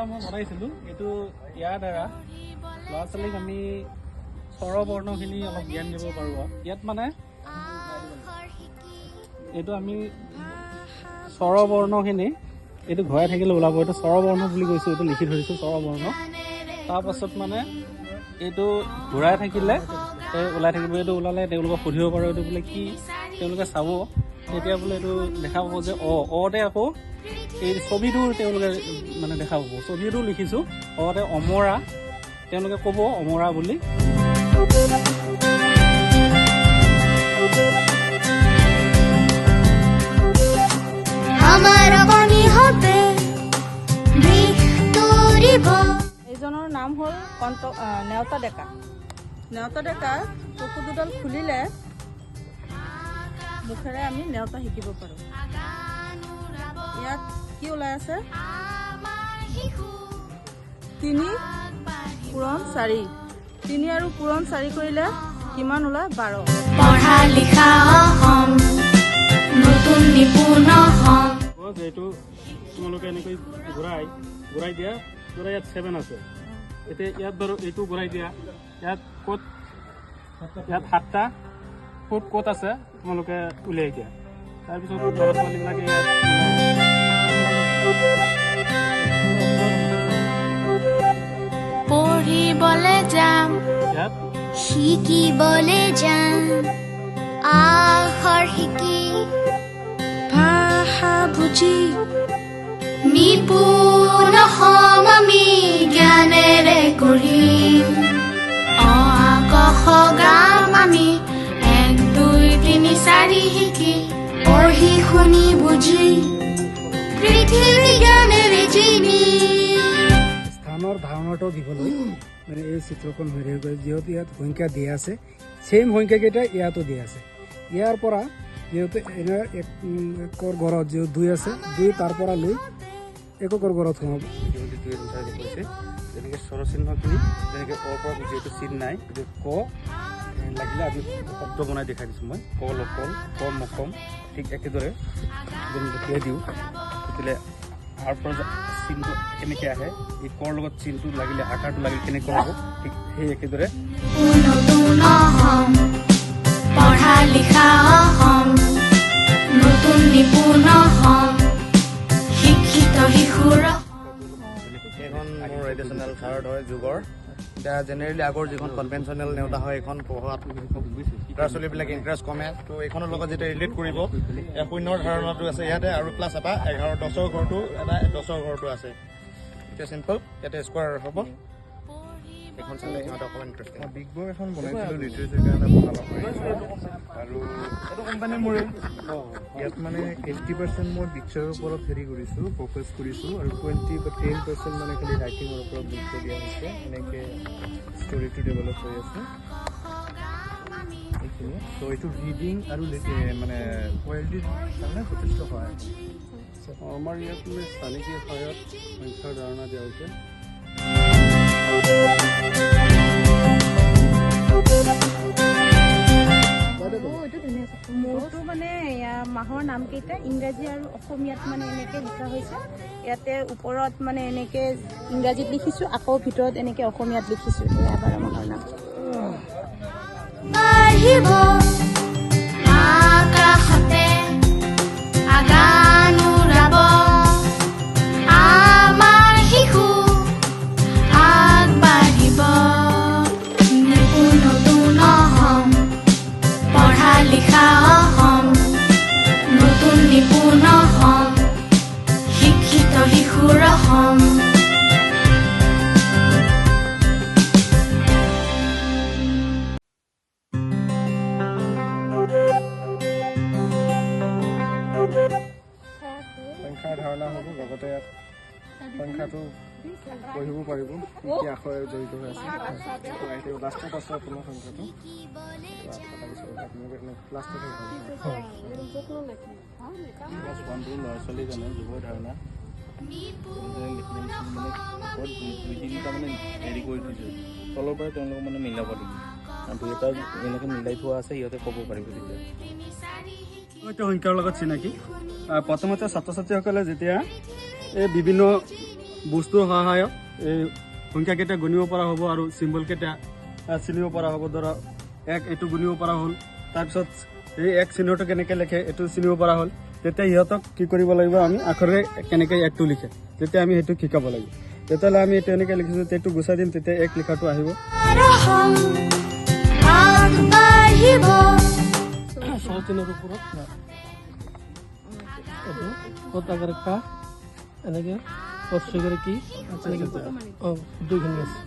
এটা মই বনাইছিলোঁ এইটো ইয়াৰ দ্বাৰা ল'ৰা ছোৱালীক আমি স্বৰবৰ্ণখিনি অলপ জ্ঞান দিব পাৰোঁ আৰু ইয়াত মানে এইটো আমি স্বৰবৰ্ণখিনি এইটো ঘূৰাই থাকিলে ওলাব এইটো স্বৰবৰ্ণ বুলি কৈছোঁ এইটো লিখি ধৰিছোঁ স্বৰবৰ্ণ তাৰপাছত মানে এইটো ঘূৰাই থাকিলে ওলাই থাকিব এইটো ওলালে তেওঁলোকক সুধিব পাৰোঁ এইটো বোলে কি তেওঁলোকে চাব তেতিয়া বোলে এইটো দেখা পাব যে অতে আকৌ এই ছবিটো তেওঁলোকে মানে দেখা পাব ছবিটো লিখিছোঁ অতে অমৰা তেওঁলোকে ক'ব অমৰা বুলি এইজনৰ নাম হ'ল নেওতা ডেকা। নেওতা ডেকা চকু দুডাল খুলিলে মুখেৰে আমি নেওতা শিকিব পাৰোঁ। ইয়াত কি ওলাই আছে 3 পূৰণ 4 3 আৰু পূৰণ 4 কৰিলে কিমান ওলায় 12 পঢ়া লিখা হম নতুন নিপুণ হম এইটো তোমালোকে এনেকৈ ঘূৰাই দিয়া ইয়াত 7 আছে এতিয়া ইয়াত ধৰো এইটো ঘূৰাই দিয়া ইয়াত ক'ত ইয়াত 7টা ক'ত আছে তোমালোকে উলিয়াই দিয়া তাৰপিছত ল'ৰা ছোৱালীবিলাকে পঢ়িবলে যাম শিকিবলে যাম আখৰ শিকি ভাষা বুজি নিপুণ হম আমি জ্ঞানেৰে গঢ়িম অ আ ক খ গাম আমি 1 2 3 4 শিকি পঢ়ি শুনি বুজি পৃথিৱী জ্ঞানেৰে জিনি স্থানৰ ধাৰণাটো দিবলৈ মানে এই চিত্ৰখন হৈ থাকিব যিহেতু ইয়াত সংখ্যা দিয়া আছে ছেইম সংখ্যাকেইটা ইয়াতো দিয়া আছে ইয়াৰ পৰা যিহেতু এনাৰ একৰ ঘৰত যিহেতু 2 আছে 2 তাৰ পৰা লৈ একৰ ঘৰত সোমাব কৈছে যেনেকৈ স্বৰচিহ্নখিনি যেনেকৈ অৰ পৰা যিহেতু চিন নাই এইটো ক লাগিলে আমি শব্দ বনাই দেখাই দিছোঁ মই কল অকল কম অকম ঠিক একেদৰে যেনেকৈ দিওঁ তেতিয়াহ'লে আৰ পৰা চিনটো কেনেকৈ আহে এই কৰ লগত চিনটো লাগিলে আকাৰটো লাগিলে কেনেকৈ হ'ব ঠিক সেই একেদৰে পঢ়া লিখা হম নতুন নিপুণ হম শিক্ষিত শিশুৰ এইখন মোৰ ৰেডিচনেল থাৰ্ড হয় যুগৰ এতিয়া জেনেৰেলি আগৰ যিখন কনভেনশ্যনেল নেওতা হয় এইখন পঢ়োৱাত ল'ৰা ছোৱালীবিলাকে ইণ্টাৰেষ্ট কমে তো এইখনৰ লগত যেতিয়া ৰিলেট কৰিব শূন্যৰ ধাৰণাটো আছে ইয়াতে আৰু প্লাছ এটা 11 10ৰ ঘৰটো এটা 10ৰ ঘৰটো আছে এতিয়া চিম্পল ইয়াতে স্কোৱাৰ হ'ব এখন চালে সিহঁতে অকণমান ইণ্টাৰেষ্ট মই বিগ বয় এখন বনাইছিলোঁ লিটাৰেচাৰ কাৰণে ভাল আৰু এইটো কোম্পানী মোৰে ইয়াত মানে 80% মই পিকচাৰৰ ওপৰত হেৰি কৰিছোঁ ফ'কাছ কৰিছোঁ আৰু 10% মানে খালি ৰাইটিঙৰ ওপৰত গুৰুত্ব দিয়া হৈছে এনেকৈ ষ্টৰিটো ডেভেলপ হৈ আছে এইখিনি ত' এইটো ৰিডিং আৰু মানে কোৱালিটিৰ কাৰণে যথেষ্ট সহায় আমাৰ ইয়াত মানে স্থানিকীয় সহায়ত সংখ্যাৰ ধাৰণা দিয়া হৈছে মোৰটো মানে মাহৰ নামকেইটা ইংৰাজী আৰু অসমীয়াত মানে এনেকৈ লিখা হৈছে ইয়াতে ওপৰত মানে এনেকৈ ইংৰাজীত লিখিছোঁ আকৌ ভিতৰত এনেকৈ অসমীয়াত লিখিছোঁ এয়া 12 মাহৰ নাম আকাশতে আগান উৰাব আমাৰ শিশু আগবাঢ়িব নতুন হম পঢ়া লিখা হম নতুন নিপুণ হম শিক্ষিত শিশুৰ হম সংখ্যাৰ ধাৰণা হ'ব লগতে ইয়াত সংখ্যাটো পঢ়িব পাৰিব কি কি আখৰে জড়িত হৈ আছে লাষ্টত আছে আপোনাৰ সংখ্যাটো লাষ্টত ল'ৰা ছোৱালী জানে যুৱৰ ধাৰণা দুই তিনিটা মানে হেৰি কৰি থৈছে তলৰ পৰা তেওঁলোকক মানে মিলাব লাগিব দুই এটা এনেকৈ মিলাই থোৱা আছে সিহঁতে ক'ব পাৰিব তেতিয়া সংখ্যাৰ লগত চিনাকি প্ৰথমতে ছাত্ৰ ছাত্ৰীসকলে যেতিয়া এই বিভিন্ন বস্তুৰ সহায়ত এই সংখ্যাকেইটা গণিব পৰা হ'ব আৰু চিম্বলকেইটা চিনিব পৰা হ'ব। ধৰক এক এইটো গণিব পৰা হ'ল, তাৰপিছত এই এক চিহ্নটো কেনেকৈ লিখে এইটো চিনিব পৰা হ'ল। তেতিয়া সিহঁতক কি কৰিব লাগিব, আমি আখৰে কেনেকৈ একটো লিখে তেতিয়া আমি সেইটো শিকাব লাগিব। তেতিয়াহ'লে আমি এইটো এনেকৈ লিখিছোঁ, এইটো গুচাই দিম, তেতিয়া এক লিখাটো আহিব। ৰহম আগবাঢ়িব চিনৰ ওপৰত এইটো ক'ত আগাৰে কা এনেকৈ অস্বীকাৰে কি দুইখিনি আছে।